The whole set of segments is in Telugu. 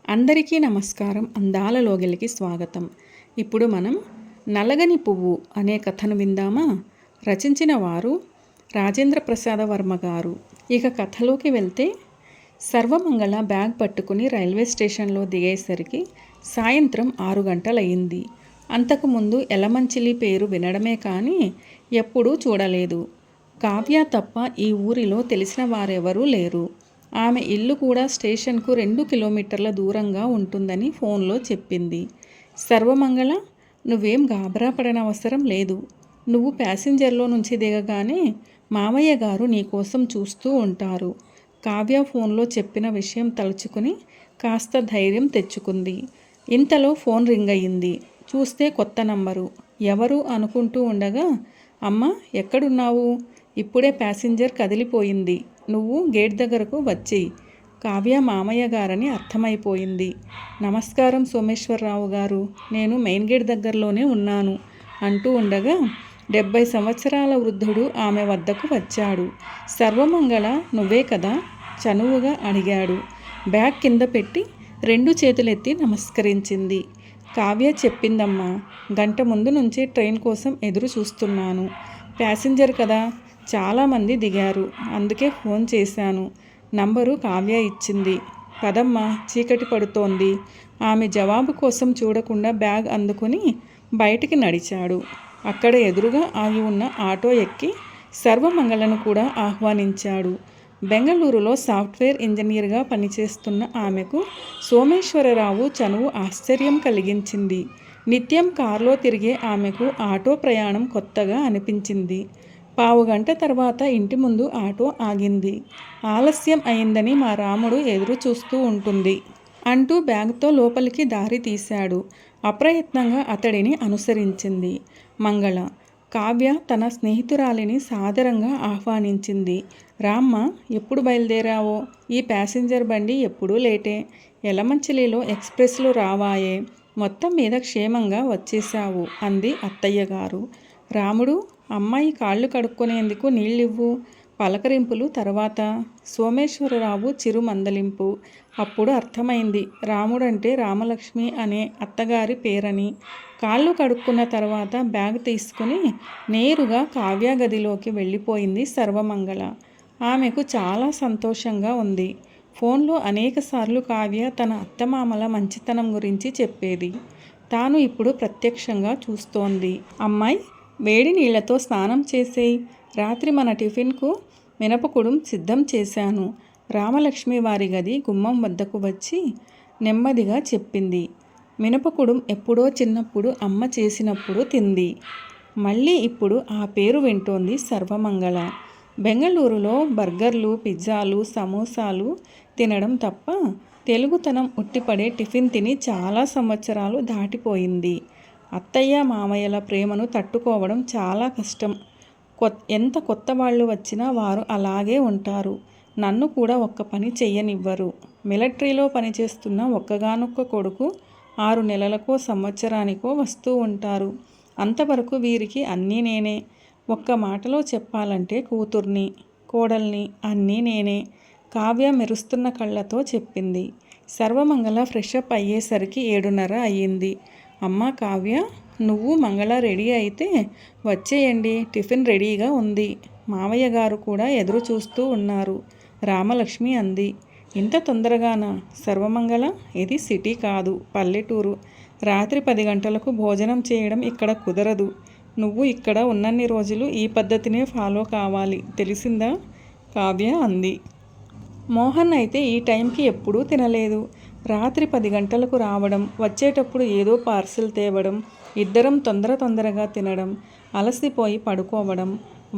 అందరికీ నమస్కారం. అందాల లోగిలికి స్వాగతం. ఇప్పుడు మనం నలగని పువ్వు అనే కథను విందామా? రచించిన వారు రాజేంద్ర ప్రసాద వర్మ గారు. ఇక కథలోకి వెళ్తే, సర్వమంగళ బ్యాగ్ పట్టుకుని రైల్వే స్టేషన్లో దిగేసరికి సాయంత్రం 6 గంటలయ్యింది. అంతకుముందు ఎలమంచిలి పేరు వినడమే కానీ ఎప్పుడూ చూడలేదు. కావ్య తప్ప ఈ ఊరిలో తెలిసిన వారెవరూ లేరు. ఆమె ఇల్లు కూడా స్టేషన్కు 2 కిలోమీటర్ల దూరంగా ఉంటుందని ఫోన్లో చెప్పింది. సర్వమంగళ, నువ్వేం గాబరా పడనవసరం లేదు. నువ్వు ప్యాసింజర్లో నుంచి దిగగానే మామయ్య గారు నీకోసం చూస్తూ ఉంటారు. కావ్య ఫోన్లో చెప్పిన విషయం తలుచుకుని కాస్త ధైర్యం తెచ్చుకుంది. ఇంతలో ఫోన్ రింగ్ అయ్యింది. చూస్తే కొత్త నంబరు. ఎవరు అనుకుంటూ ఉండగా, అమ్మా ఎక్కడున్నావు? ఇప్పుడే ప్యాసింజర్ కదిలిపోయింది. నువ్వు గేట్ దగ్గరకు వచ్చేయి. కావ్య మామయ్య గారని అర్థమైపోయింది. నమస్కారం సోమేశ్వరరావు గారు, నేను మెయిన్ గేట్ దగ్గరలోనే ఉన్నాను అంటూ ఉండగా 70 సంవత్సరాల వృద్ధుడు ఆమె వద్దకు వచ్చాడు. సర్వమంగళ, నువ్వే కదా? చనువుగా అడిగాడు. బ్యాగ్ కింద పెట్టి 2 చేతులెత్తి నమస్కరించింది. కావ్య చెప్పిందమ్మా, గంట ముందు నుంచి ట్రైన్ కోసం ఎదురు చూస్తున్నాను. ప్యాసింజర్ కదా, చాలామంది దిగారు, అందుకే ఫోన్ చేశాను. నంబరు కావ్య ఇచ్చింది. పదమ్మా, చీకటి పడుతోంది. ఆమె జవాబు కోసం చూడకుండా బ్యాగ్ అందుకుని బయటికి నడిచాడు. అక్కడ ఎదురుగా ఆగి ఉన్న ఆటో ఎక్కి సర్వమంగళను కూడా ఆహ్వానించాడు. బెంగళూరులో సాఫ్ట్వేర్ ఇంజనీర్గా పనిచేస్తున్న ఆమెకు సోమేశ్వరరావు చనువు ఆశ్చర్యం కలిగించింది. నిత్యం కారులో తిరిగే ఆమెకు ఆటో ప్రయాణం కొత్తగా అనిపించింది. పావుగంట తర్వాత ఇంటి ముందు ఆటో ఆగింది. ఆలస్యం అయిందని మా రాముడు ఎదురు చూస్తూ ఉంటుంది అంటూ బ్యాగ్తో లోపలికి దారి తీశాడు. అప్రయత్నంగా అతడిని అనుసరించింది మంగళ. కావ్య తన స్నేహితురాలిని సాదరంగా ఆహ్వానించింది. రామ్మ, ఎప్పుడు బయలుదేరావో? ఈ ప్యాసింజర్ బండి ఎప్పుడూ లేటే. ఎలమంచిలిలో ఎక్స్ప్రెస్లు రావాయే. మొత్తం మీద క్షేమంగా వచ్చేశావు అంది అత్తయ్య గారు. రాముడు, అమ్మాయి కాళ్ళు కడుక్కునేందుకు నీళ్ళివ్వు. పలకరింపులు తర్వాత. సోమేశ్వరరావు చిరు మందలింపు. అప్పుడు అర్థమైంది, రాముడంటే రామలక్ష్మి అనే అత్తగారి పేరని. కాళ్ళు కడుక్కున్న తర్వాత బ్యాగ్ తీసుకుని నేరుగా కావ్య గదిలోకి వెళ్ళిపోయింది సర్వమంగళ. ఆమెకు చాలా సంతోషంగా ఉంది. ఫోన్లో అనేకసార్లు కావ్య తన అత్తమామల మంచితనం గురించి చెప్పేది. తాను ఇప్పుడు ప్రత్యక్షంగా చూస్తోంది. అమ్మాయి, వేడి నీళ్లతో స్నానం చేసేయి. రాత్రి మన టిఫిన్కు మినపకుడుం సిద్ధం చేశాను. రామలక్ష్మి వారి గది గుమ్మం వద్దకు వచ్చి నెమ్మదిగా చెప్పింది. మినపకుడుం ఎప్పుడో చిన్నప్పుడు అమ్మ చేసినప్పుడు తింది. మళ్ళీ ఇప్పుడు ఆ పేరు వింటోంది సర్వమంగళ. బెంగళూరులో బర్గర్లు, పిజ్జాలు, సమోసాలు తినడం తప్ప తెలుగుతనం ఉట్టిపడే టిఫిన్ తిని చాలా సంవత్సరాలు దాటిపోయింది. అత్తయ్య మామయ్యల ప్రేమను తట్టుకోవడం చాలా కష్టం. ఎంత కొత్త వాళ్ళు వచ్చినా వారు అలాగే ఉంటారు. నన్ను కూడా ఒక్క పని చెయ్యనివ్వరు. మిలిటరీలో పనిచేస్తున్న ఒక్కగానొక్క కొడుకు 6 నెలలకో సంవత్సరానికో వస్తూ ఉంటారు. అంతవరకు వీరికి అన్నీ నేనే. ఒక్క మాటలో చెప్పాలంటే కూతుర్ని, కోడల్ని, అన్నీ నేనే. కావ్య మెరుస్తున్న కళ్ళతో చెప్పింది. సర్వమంగళ ఫ్రెషప్ అయ్యేసరికి 7:30 అయ్యింది. అమ్మా కావ్య, నువ్వు మంగళ రెడీ అయితే వచ్చేయండి. టిఫిన్ రెడీగా ఉంది. మావయ్య గారు కూడా ఎదురు చూస్తూ ఉన్నారు, రామలక్ష్మి అంది. ఇంత తొందరగానా? సర్వమంగళ, ఇది సిటీ కాదు, పల్లెటూరు. రాత్రి 10 గంటలకు భోజనం చేయడం ఇక్కడ కుదరదు. నువ్వు ఇక్కడ ఉన్నన్ని రోజులు ఈ పద్ధతినే ఫాలో కావాలి, తెలిసిందా? కావ్య అంది. మోహన్ అయితే ఈ టైంకి ఎప్పుడూ తినలేదు. రాత్రి 10 గంటలకు రావడం, వచ్చేటప్పుడు ఏదో పార్సిల్ తేవడం, ఇద్దరం తొందరగా తినడం, అలసిపోయి పడుకోవడం.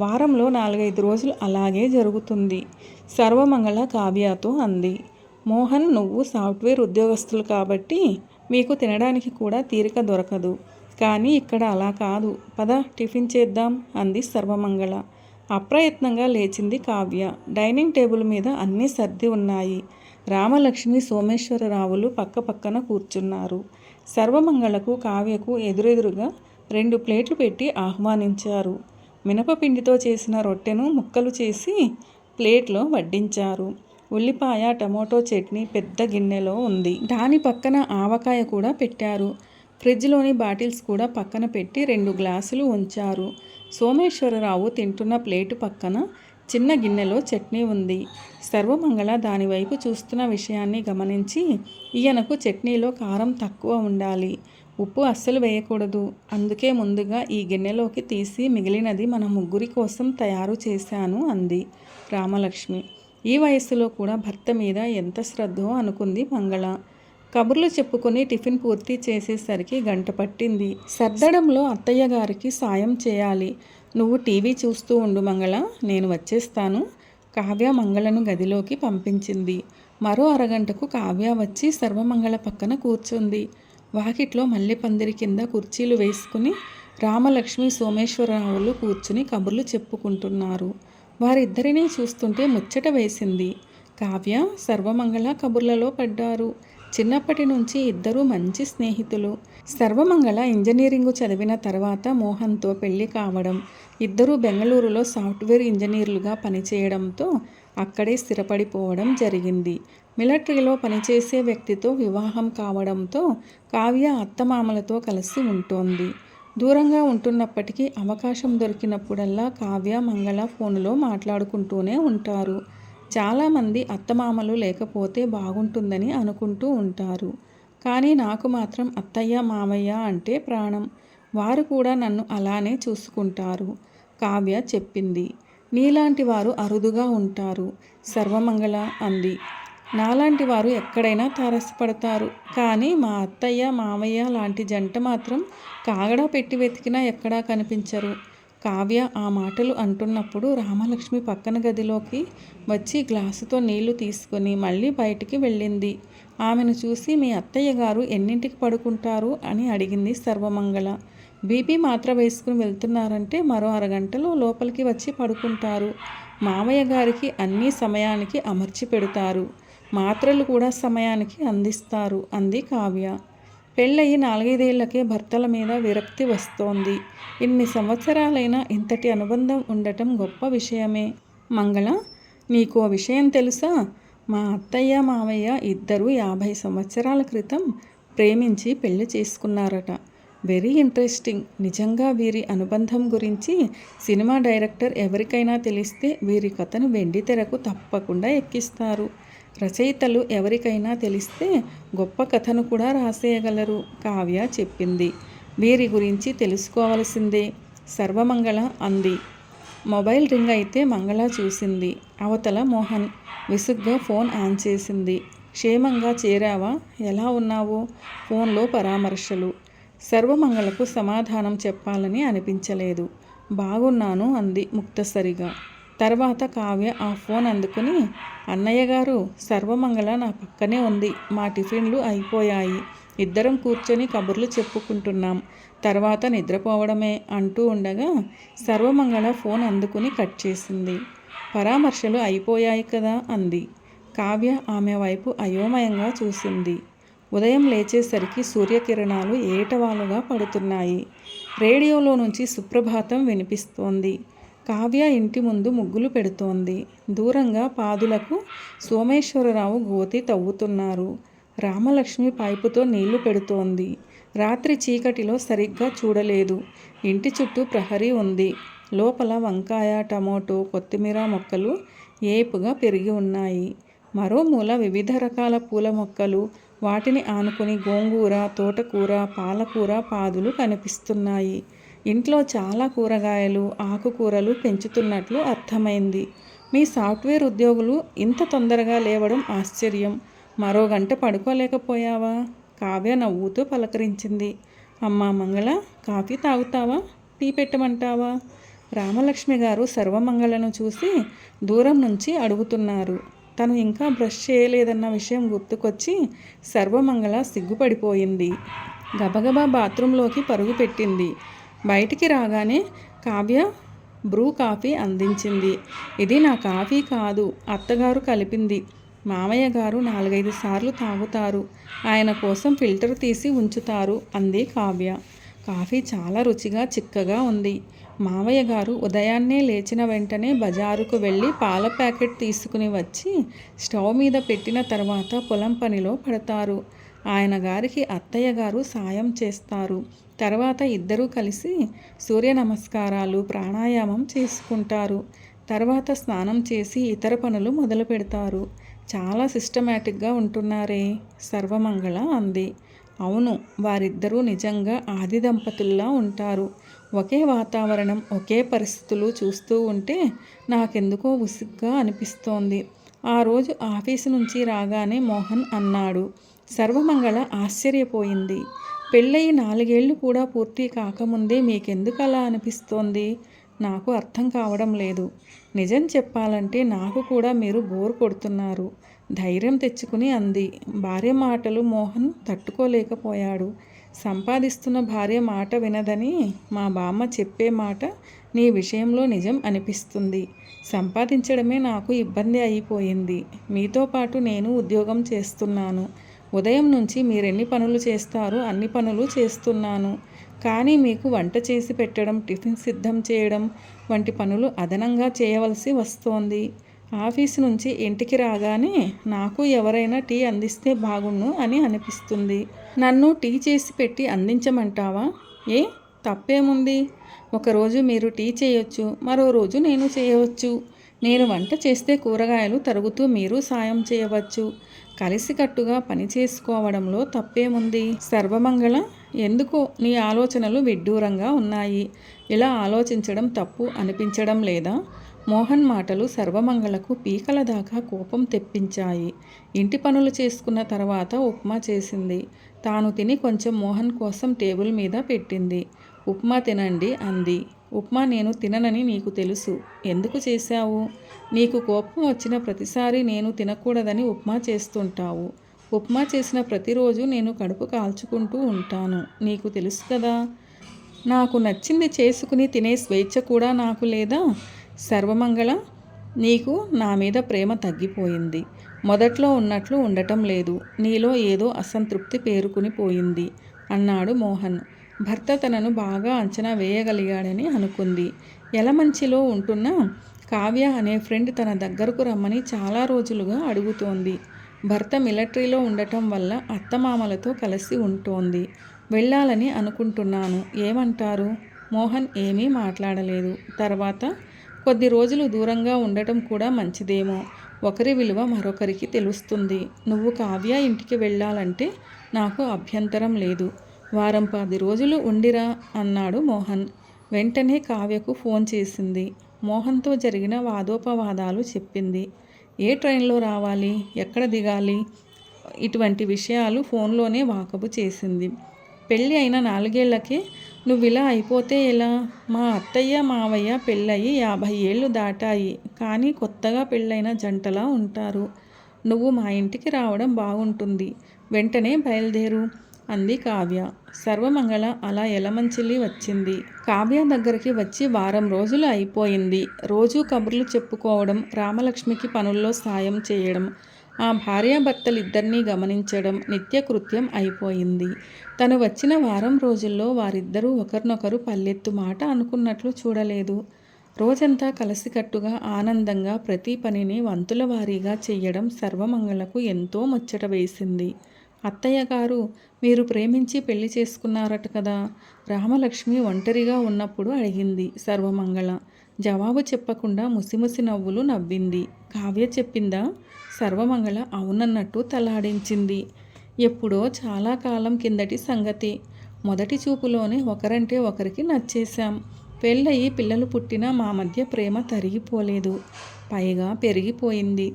వారంలో 4-5 రోజులు అలాగే జరుగుతుంది. సర్వమంగళ కావ్యతో అంది. మోహన్, నువ్వు సాఫ్ట్వేర్ ఉద్యోగస్తులు కాబట్టి మీకు తినడానికి కూడా తీరిక దొరకదు. కానీ ఇక్కడ అలా కాదు. పద టిఫిన్ చేద్దాం అంది సర్వమంగళ. అప్రయత్నంగా లేచింది కావ్య. డైనింగ్ టేబుల్ మీద అన్నీ సర్ది ఉన్నాయి. రామలక్ష్మి, సోమేశ్వరరావులు పక్క పక్కన కూర్చున్నారు. సర్వమంగళకు కావ్యకు ఎదురెదురుగా 2 ప్లేట్లు పెట్టి ఆహ్వానించారు. మినపపిండితో చేసిన రొట్టెను ముక్కలు చేసి ప్లేట్లో వడ్డించారు. ఉల్లిపాయ టమోటో చట్నీ పెద్ద గిన్నెలో ఉంది. దాని పక్కన ఆవకాయ కూడా పెట్టారు. ఫ్రిడ్జ్లోని బాటిల్స్ కూడా పక్కన పెట్టి 2 గ్లాసులు ఉంచారు. సోమేశ్వరరావు తింటున్న ప్లేటు పక్కన చిన్న గిన్నెలో చట్నీ ఉంది. సర్వమంగళ దానివైపు చూస్తున్న విషయాన్ని గమనించి, ఈయనకు చట్నీలో కారం తక్కువ ఉండాలి, ఉప్పు అస్సలు వేయకూడదు, అందుకే ముందుగా ఈ గిన్నెలోకి తీసి మిగిలినది మన ముగ్గురి కోసం తయారు చేశాను అంది రామలక్ష్మి. ఈ వయస్సులో కూడా భర్త మీద ఎంత శ్రద్ధో అనుకుంది మంగళ. కబుర్లు చెప్పుకొని టిఫిన్ పూర్తి చేసేసరికి గంట పట్టింది. సర్దడంలో అత్తయ్య గారికి సాయం చేయాలి. నువ్వు టీవీ చూస్తూ ఉండు మంగళ, నేను వచ్చేస్తాను. కావ్య మంగళను గదిలోకి పంపించింది. మరో అరగంటకు కావ్య వచ్చి సర్వమంగళ పక్కన కూర్చుంది. వాకిట్లో మల్లెపందిరి కింద కుర్చీలు వేసుకుని రామలక్ష్మి సోమేశ్వరరావులు కూర్చుని కబుర్లు చెప్పుకుంటున్నారు. వారిద్దరినీ చూస్తుంటే ముచ్చట వేసింది. కావ్య సర్వమంగళ కబుర్లలో పడ్డారు. చిన్నప్పటి నుంచి ఇద్దరూ మంచి స్నేహితులు. సర్వమంగళ ఇంజనీరింగు చదివిన తర్వాత మోహన్తో పెళ్లి కావడం, ఇద్దరూ బెంగళూరులో సాఫ్ట్వేర్ ఇంజనీర్లుగా పనిచేయడంతో అక్కడే స్థిరపడిపోవడం జరిగింది. మిలిటరీలో పనిచేసే వ్యక్తితో వివాహం కావడంతో కావ్య అత్తమామలతో కలిసి ఉంటోంది. దూరంగా ఉంటున్నప్పటికీ అవకాశం దొరికినప్పుడల్లా కావ్య మంగళ ఫోన్లో మాట్లాడుకుంటూనే ఉంటారు. చాలామంది అత్తమామలు లేకపోతే బాగుంటుందని అనుకుంటూ ఉంటారు. కానీ నాకు మాత్రం అత్తయ్య మామయ్య అంటే ప్రాణం. వారు కూడా నన్ను అలానే చూసుకుంటారు కావ్య చెప్పింది. నీలాంటి వారు అరుదుగా ఉంటారు సర్వమంగళ అంది. నాలాంటి వారు ఎక్కడైనా తారసపడతారు, కానీ మా అత్తయ్య మామయ్య లాంటి జంట మాత్రం కాగడా పెట్టి వెతికినా ఎక్కడా కనిపించరు. కావ్య ఆ మాటలు అంటున్నప్పుడు రామలక్ష్మి పక్కన గదిలోకి వచ్చి గ్లాసుతో నీళ్లు తీసుకొని మళ్ళీ బయటికి వెళ్ళింది. ఆమెను చూసి మీ అత్తయ్య గారు ఎన్నింటికి పడుకుంటారు అని అడిగింది సర్వమంగళ. బీపీ మాత్ర వేసుకుని వెళ్తున్నారంటే మరో అరగంటలో లోపలికి వచ్చి పడుకుంటారు. మామయ్య గారికి అన్నీ సమయానికి అమర్చి పెడతారు, మాత్రలు కూడా సమయానికి అందిస్తారు అంది కావ్య. పెళ్ళయి 4-5 ఏళ్లకే భర్తల మీద విరక్తి వస్తోంది. ఇన్ని సంవత్సరాలైనా ఇంతటి అనుబంధం ఉండటం గొప్ప విషయమే. మంగళ, నీకో విషయం తెలుసా? మా అత్తయ్య మామయ్య ఇద్దరూ 50 సంవత్సరాల క్రితం ప్రేమించి పెళ్లి చేసుకున్నారట. Very interesting. నిజంగా వీరి అనుబంధం గురించి సినిమా డైరెక్టర్ ఎవరికైనా తెలిస్తే వీరి కథను వెండితెరకు తప్పకుండా ఎక్కిస్తారు. రచయితలు ఎవరికైనా తెలిస్తే గొప్ప కథను కూడా రాసేయగలరు కావ్య చెప్పింది. వీరి గురించి తెలుసుకోవలసిందే సర్వమంగళ అంది. మొబైల్ రింగ్ అయితే మంగళ చూసింది. అవతల మోహన్ విసుగ్గా ఫోన్ ఆన్ చేసింది. క్షేమంగా చేరావా? ఎలా ఉన్నావో? ఫోన్లో పరామర్శలు. సర్వమంగళకు సమాధానం చెప్పాలని అనిపించలేదు. బాగున్నాను అంది ముక్తసరిగా. తర్వాత కావ్య ఆ ఫోన్ అందుకుని, అన్నయ్య గారు, సర్వమంగళ నా పక్కనే ఉంది. మా టిఫిన్లు అయిపోయాయి. ఇద్దరం కూర్చొని కబుర్లు చెప్పుకుంటున్నాం. తర్వాత నిద్రపోవడమే అంటూ ఉండగా సర్వమంగళ ఫోన్ అందుకుని కట్ చేసింది. పరామర్శలు అయిపోయాయి కదా అంది. కావ్య ఆమె వైపు అయోమయంగా చూసింది. ఉదయం లేచేసరికి సూర్యకిరణాలు ఏటవాలుగా పడుతున్నాయి. రేడియోలో నుంచి సుప్రభాతం వినిపిస్తోంది. కావ్య ఇంటి ముందు ముగ్గులు పెడుతోంది. దూరంగా పాదులకు సోమేశ్వరరావు గోతి తవ్వుతున్నారు. రామలక్ష్మి పైపుతో నీళ్లు పెడుతోంది. రాత్రి చీకటిలో సరిగ్గా చూడలేదు. ఇంటి చుట్టూ ప్రహరీ ఉంది. లోపల వంకాయ, టమోటో, కొత్తిమీర మొక్కలు ఏపుగా పెరిగి ఉన్నాయి. మరో మూల వివిధ రకాల పూల మొక్కలు, వాటిని ఆనుకుని గోంగూర, తోటకూర, పాలకూర పాదులు కనిపిస్తున్నాయి. ఇంట్లో చాలా కూరగాయలు, ఆకుకూరలు పెంచుతున్నట్లు అర్థమైంది. మీ సాఫ్ట్వేర్ ఉద్యోగులు ఇంత తొందరగా లేవడం ఆశ్చర్యం. మరో గంట పడుకోలేకపోయావా? కావ్య నవ్వుతూ పలకరించింది. అమ్మా మంగళ, కాఫీ తాగుతావా? టీ పెట్టమంటావా? రామలక్ష్మి గారు సర్వమంగళను చూసి దూరం నుంచి అడుగుతున్నారు. తను ఇంకా బ్రష్ చేయలేదన్న విషయం గుర్తుకొచ్చి సర్వమంగళ సిగ్గుపడిపోయింది. గబగబా బాత్రూంలోకి పరుగు పెట్టింది. బయటికి రాగానే కావ్య బ్రూ కాఫీ అందించింది. ఇది నా కాఫీ కాదు, అత్తగారు కలిపింది. మామయ్య గారు 4-5 సార్లు తాగుతారు. ఆయన కోసం ఫిల్టర్ తీసి ఉంచుతారు అంది కావ్య. కాఫీ చాలా రుచిగా చిక్కగా ఉంది. మావయ్య గారు ఉదయాన్నే లేచిన వెంటనే బజారుకు వెళ్ళి పాల ప్యాకెట్ తీసుకుని వచ్చి స్టవ్ మీద పెట్టిన తర్వాత పొలం పనిలో పడతారు. ఆయన గారికి అత్తయ్య గారు సాయం చేస్తారు. తర్వాత ఇద్దరూ కలిసి సూర్య నమస్కారాలు ప్రాణాయామం చేసుకుంటారు. తర్వాత స్నానం చేసి ఇతర పనులు మొదలు పెడతారు. చాలా సిస్టమేటిక్గా ఉంటున్నారే, సర్వమంగళ అంది. అవును, వారిద్దరూ నిజంగా ఆది దంపతుల్లా ఉంటారు. ఒకే వాతావరణం, ఒకే పరిస్థితులు చూస్తూ ఉంటే నాకెందుకో విసుగ్గా అనిపిస్తోంది. ఆ రోజు ఆఫీసు నుంచి రాగానే మోహన్ అన్నాడు. సర్వమంగళ ఆశ్చర్యపోయింది. పెళ్ళయి 4 ఏళ్ళు కూడా పూర్తి కాకముందే మీకెందుకు అలా అనిపిస్తోంది? నాకు అర్థం కావడం లేదు. నిజం చెప్పాలంటే నాకు కూడా మీరు బోర్ కొడుతున్నారు, ధైర్యం తెచ్చుకుని అంది. భార్య మాటలు మోహన్ తట్టుకోలేకపోయాడు. సంపాదిస్తున్న భార్య మాట వినదని మా బామ్మ చెప్పే మాట నీ విషయంలో నిజం అనిపిస్తుంది. సంపాదించడమే నాకు ఇబ్బంది అయిపోయింది. మీతో పాటు నేను ఉద్యోగం చేస్తున్నాను. ఉదయం నుంచి మీరెన్ని పనులు చేస్తారో అన్ని పనులు చేస్తున్నాను. కానీ మీకు వంట చేసి పెట్టడం, టిఫిన్ సిద్ధం చేయడం వంటి పనులు అదనంగా చేయవలసి వస్తోంది. ఆఫీసు నుంచి ఇంటికి రాగానే నాకు ఎవరైనా టీ అందిస్తే బాగుండు అని అనిపిస్తుంది. నన్ను టీ చేసి పెట్టి అందించమంటావా? ఏ తప్పేముంది? ఒకరోజు మీరు టీ చేయొచ్చు, మరో రోజు నేను చేయవచ్చు. నేను వంట చేస్తే కూరగాయలు తరుగుతూ మీరు సాయం చేయవచ్చు. కలిసికట్టుగా పని చేసుకోవడంలో తప్పేముంది? సర్వమంగళ, ఎందుకో నీ ఆలోచనలు విడ్డూరంగా ఉన్నాయి. ఇలా ఆలోచించడం తప్పు అనిపించడం లేదా? మోహన్ మాటలు సర్వమంగళకు పీకల దాకా కోపం తెప్పించాయి. ఇంటి పనులు చేసుకున్న తర్వాత ఉప్మా చేసింది. తాను తిని కొంచెం మోహన్ కోసం టేబుల్ మీద పెట్టింది. ఉప్మా తినండి అంది. ఉప్మా నేను తిననని నీకు తెలుసు. ఎందుకు చేశావు? నీకు కోపం వచ్చిన ప్రతిసారి నేను తినకూడదని ఉప్మా చేస్తుంటావు. ఉప్మా చేసిన ప్రతిరోజు నేను కడుపు కాల్చుకుంటూ ఉంటాను. నీకు తెలుసు కదా. నాకు నచ్చింది చేసుకుని తినే స్వేచ్ఛ కూడా నాకు లేదా? సర్వమంగళ, నీకు నా మీద ప్రేమ తగ్గిపోయింది. మొదట్లో ఉన్నట్లు ఉండటం లేదు. నీలో ఏదో అసంతృప్తి పేరుకుని పోయింది అన్నాడు మోహన్. భర్త తనను బాగా అంచనా వేయగలిగాడని అనుకుంది. యలమంచిలో ఉంటున్న కావ్య అనే ఫ్రెండ్ తన దగ్గరకు రమ్మని చాలా రోజులుగా అడుగుతోంది. భర్త మిలిటరీలో ఉండటం వల్ల అత్తమామలతో కలిసి ఉంటోంది. వెళ్ళాలని అనుకుంటున్నాను, ఏమంటారు? మోహన్ ఏమీ మాట్లాడలేదు. తర్వాత కొద్ది రోజులు దూరంగా ఉండటం కూడా మంచిదేమో. ఒకరి విలువ మరొకరికి తెలుస్తుంది. నువ్వు కావ్య ఇంటికి వెళ్ళాలంటే నాకు అభ్యంతరం లేదు. వారం 10 రోజులు ఉండిరా అన్నాడు మోహన్. వెంటనే కావ్యకు ఫోన్ చేసింది. మోహన్తో జరిగిన వాదోపవాదాలు చెప్పింది. ఏ ట్రైన్లో రావాలి, ఎక్కడ దిగాలి, ఇటువంటి విషయాలు ఫోన్లోనే వాకబు చేసింది. పెళ్ళి అయిన 4 ఏళ్లకే నువ్విలా అయిపోతే ఎలా? మా అత్తయ్య మావయ్య పెళ్ళయి 50 ఏళ్ళు దాటాయి. కానీ కొత్తగా పెళ్ళైన జంటలా ఉంటారు. నువ్వు మా ఇంటికి రావడం బాగుంటుంది. వెంటనే బయలుదేరు అంది కావ్య. సర్వమంగళ అలా యలమంచిలి వచ్చింది. కావ్య దగ్గరికి వచ్చి వారం రోజులు అయిపోయింది. రోజూ కబుర్లు చెప్పుకోవడం, రామలక్ష్మికి పనుల్లో సాయం చేయడం, ఆ భార్యాభర్తలిద్దరినీ గమనించడం నిత్యకృత్యం అయిపోయింది. తను వచ్చిన వారం రోజుల్లో వారిద్దరూ ఒకరినొకరు పల్లెత్తు మాట అనుకున్నట్లు చూడలేదు. రోజంతా కలిసికట్టుగా ఆనందంగా ప్రతి పనిని వంతుల వారీగా చెయ్యడం సర్వమంగళకు ఎంతో ముచ్చట వేసింది. అత్తయ్య గారు, మీరు ప్రేమించి పెళ్లి చేసుకున్నారట కదా? రామలక్ష్మి ఒంటరిగా ఉన్నప్పుడు అడిగింది సర్వమంగళ. జవాబు చెప్పకుండా ముసిముసి నవ్వులు నవ్వింది. కావ్య చెప్పిందా? సర్వమంగళ అవునన్నట్టు తలాడించింది. ఎప్పుడో చాలా కాలం కిందటి సంగతి. మొదటి చూపులోనే ఒకరంటే ఒకరికి నచ్చేశాం. పెళ్ళయి పిల్లలు పుట్టినా మా మధ్య ప్రేమ తరిగిపోలేదు, పైగా పెరిగిపోయింది.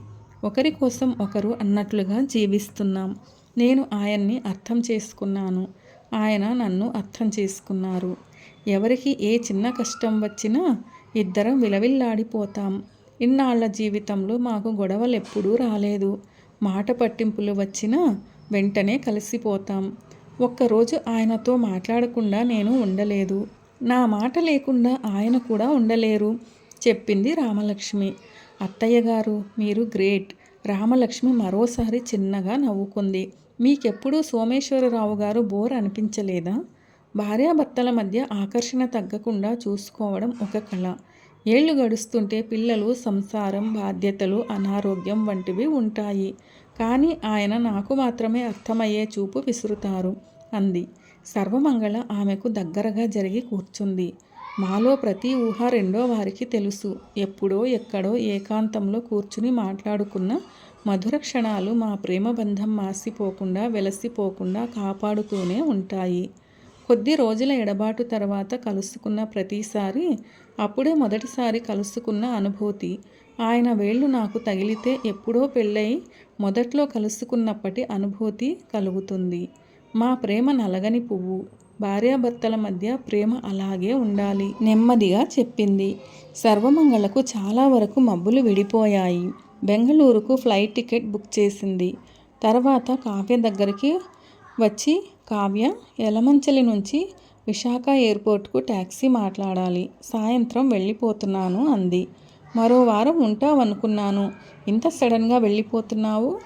ఒకరి కోసం ఒకరు అన్నట్లుగా జీవిస్తున్నాం. నేను ఆయన్ని అర్థం చేసుకున్నాను, ఆయన నన్ను అర్థం చేసుకున్నారు. ఎవరికి ఏ చిన్న కష్టం వచ్చినా ఇద్దరం విలవిల్లాడిపోతాం. ఇన్నాళ్ల జీవితంలో మాకు గొడవలెప్పుడూ రాలేదు. మాట పట్టింపులు వచ్చినా వెంటనే కలిసిపోతాం. ఒక్కరోజు ఆయనతో మాట్లాడకుండా నేను ఉండలేదు. నా మాట లేకుండా ఆయన కూడా ఉండలేరు చెప్పింది రామలక్ష్మి. అత్తయ్య గారు, మీరు గ్రేట్. రామలక్ష్మి మరోసారి చిన్నగా నవ్వుకుంది. మీకెప్పుడూ సోమేశ్వరరావు గారు బోర్ అనిపించలేదా? భార్యాభర్తల మధ్య ఆకర్షణ తగ్గకుండా చూసుకోవడం ఒక కళ. ఏళ్ళు గడుస్తుంటే పిల్లలు, సంసారం, బాధ్యతలు, అనారోగ్యం వంటివి ఉంటాయి. కానీ ఆయన నాకు మాత్రమే అర్థమయ్యే చూపు విసురుతారు అంది. సర్వమంగళ ఆమెకు దగ్గరగా జరిగి కూర్చుంది. మాలో ప్రతి ఊహ రెండో వారికి తెలుసు. ఎప్పుడో ఎక్కడో ఏకాంతంలో కూర్చుని మాట్లాడుకున్న మధుర క్షణాలు మా ప్రేమ బంధం మాసిపోకుండా, వెలసిపోకుండా కాపాడుతూనే ఉంటాయి. కొద్ది రోజుల ఎడబాటు తర్వాత కలుసుకున్న ప్రతిసారి అప్పుడే మొదటిసారి కలుసుకున్న అనుభూతి. ఆయన వేళ్ళు నాకు తగిలితే ఎప్పుడో పెళ్ళై మొదట్లో కలుసుకున్నప్పటి అనుభూతి కలుగుతుంది. మా ప్రేమ నలగని పువ్వు. భార్యాభర్తల మధ్య ప్రేమ అలాగే ఉండాలి నెమ్మదిగా చెప్పింది. సర్వమంగళకు చాలా వరకు మబ్బులు విడిపోయాయి. బెంగళూరుకు ఫ్లైట్ టికెట్ బుక్ చేసింది. తర్వాత కావ్య దగ్గరికి వచ్చి, కావ్య, యలమంచలి నుంచి విశాఖ ఎయిర్పోర్ట్కు ట్యాక్సీ మాట్లాడాలి. సాయంత్రం వెళ్ళిపోతున్నాను అంది. మరో వారం ఉంటావనుకున్నాను. ఇంత సడన్గా వెళ్ళిపోతున్నావు?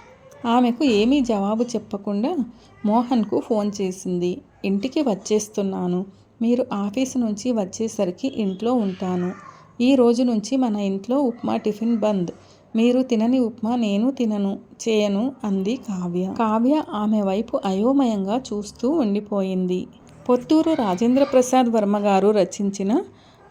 ఆమెకు ఏమీ జవాబు చెప్పకుండా మోహన్కు ఫోన్ చేసింది. ఇంటికి వచ్చేస్తున్నాను. మీరు ఆఫీసు నుంచి వచ్చేసరికి ఇంట్లో ఉంటాను. ఈ రోజు నుంచి మన ఇంట్లో ఉప్మా టిఫిన్ బంద్. మీరు తినని ఉప్మా నేను చేయను అంది కావ్య. కావ్య ఆమె వైపు అయోమయంగా చూస్తూ ఉండిపోయింది. పొత్తూరు రాజేంద్ర ప్రసాద్ వర్మ గారు రచించిన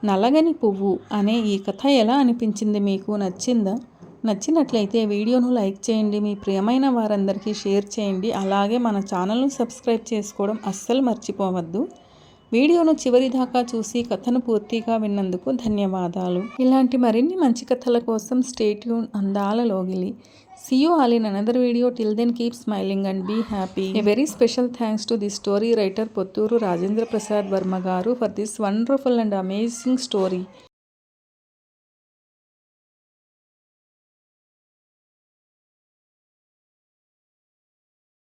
నలగని పువ్వు అనే ఈ కథ ఎలా అనిపించింది మీకు? నచ్చిందా? నచ్చినట్లయితే వీడియోను లైక్ చేయండి, మీ ప్రియమైన వారందరికీ షేర్ చేయండి. అలాగే మన ఛానల్ను సబ్స్క్రైబ్ చేసుకోవడం అస్సలు మర్చిపోవద్దు. వీడియోను చివరి దాకా చూసి కథను పూర్తిగా విన్నందుకు ధన్యవాదాలు. ఇలాంటి మరిన్ని మంచి కథల కోసం స్టే ట్యూన్. అందాల లోగిలి. See you all in another video. Till then, keep smiling and be happy. A very special thanks to the story writer Potturu Rajendra Prasad Varma garu for this wonderful and amazing story.